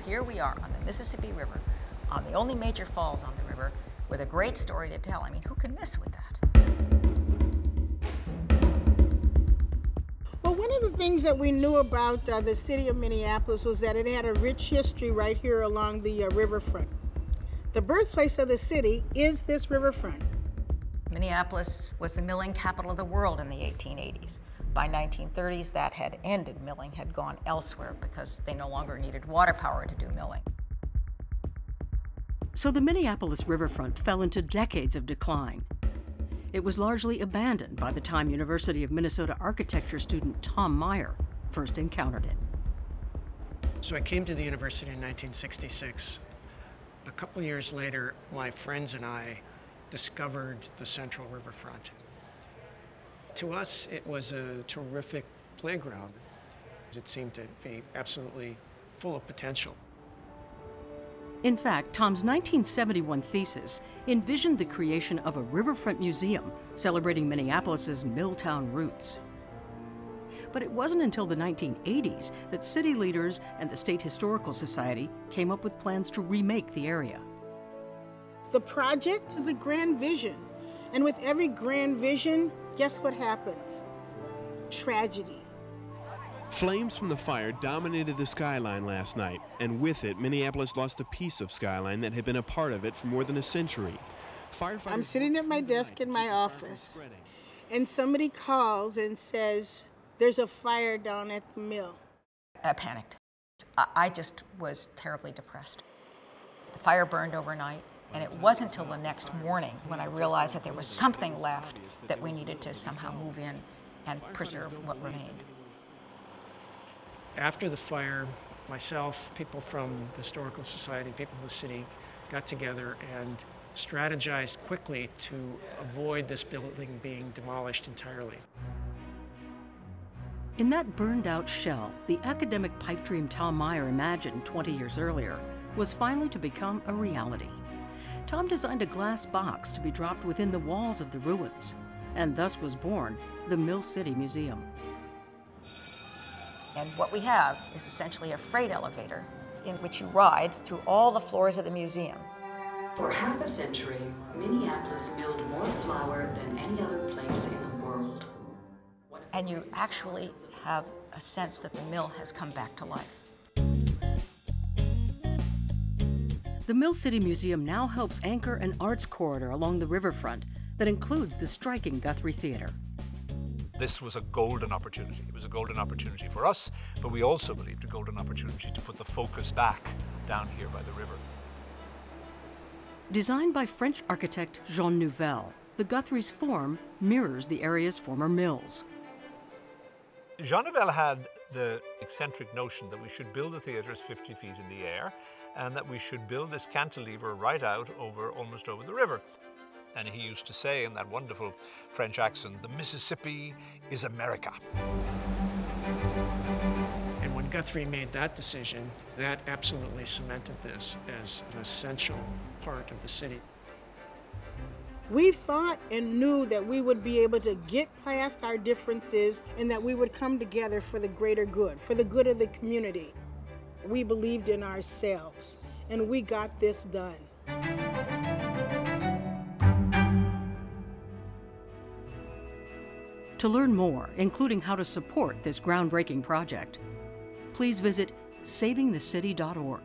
here we are on the Mississippi River, on the only major falls on the river, with a great story to tell. I mean, who can miss with that? Well, one of the things that we knew about the city of Minneapolis was that it had a rich history right here along the riverfront. The birthplace of the city is this riverfront. Minneapolis was the milling capital of the world in the 1880s. By 1930s, that had ended. Milling had gone elsewhere because they no longer needed water power to do milling. So the Minneapolis riverfront fell into decades of decline. It was largely abandoned by the time University of Minnesota architecture student Tom Meyer first encountered it. So I came to the university in 1966. A couple years later, my friends and I discovered the Central Riverfront. To us, it was a terrific playground. It seemed to be absolutely full of potential. In fact, Tom's 1971 thesis envisioned the creation of a riverfront museum celebrating Minneapolis's Milltown roots. But it wasn't until the 1980s that city leaders and the State Historical Society came up with plans to remake the area. The project is a grand vision, and with every grand vision, guess what happens? Tragedy. Flames from the fire dominated the skyline last night, and with it, Minneapolis lost a piece of skyline that had been a part of it for more than a century. I'm sitting at my desk in my office, and somebody calls and says, "There's a fire down at the mill." I panicked. I just was terribly depressed. The fire burned overnight, and it wasn't until the next morning when I realized that there was something left that we needed to somehow move in and preserve what remained. After the fire, myself, people from the Historical Society, people of the city got together and strategized quickly to avoid this building being demolished entirely. In that burned-out shell, the academic pipe dream Tom Meyer imagined 20 years earlier was finally to become a reality. Tom designed a glass box to be dropped within the walls of the ruins, and thus was born the Mill City Museum. And what we have is essentially a freight elevator in which you ride through all the floors of the museum. For half a century, Minneapolis milled more flour than any other place in the world. And you actually have a sense that the mill has come back to life. The Mill City Museum now helps anchor an arts corridor along the riverfront that includes the striking Guthrie Theatre. This was a golden opportunity. It was a golden opportunity for us, but we also believed a golden opportunity to put the focus back down here by the river. Designed by French architect Jean Nouvel, the Guthrie's form mirrors the area's former mills. Jean Nouvel had the eccentric notion that we should build the theatres 50 feet in the air and that we should build this cantilever right out almost over the river. And he used to say in that wonderful French accent, "The Mississippi is America." And when Guthrie made that decision, that absolutely cemented this as an essential part of the city. We thought and knew that we would be able to get past our differences and that we would come together for the greater good, for the good of the community. We believed in ourselves, and we got this done. To learn more, including how to support this groundbreaking project, please visit savingthecity.org.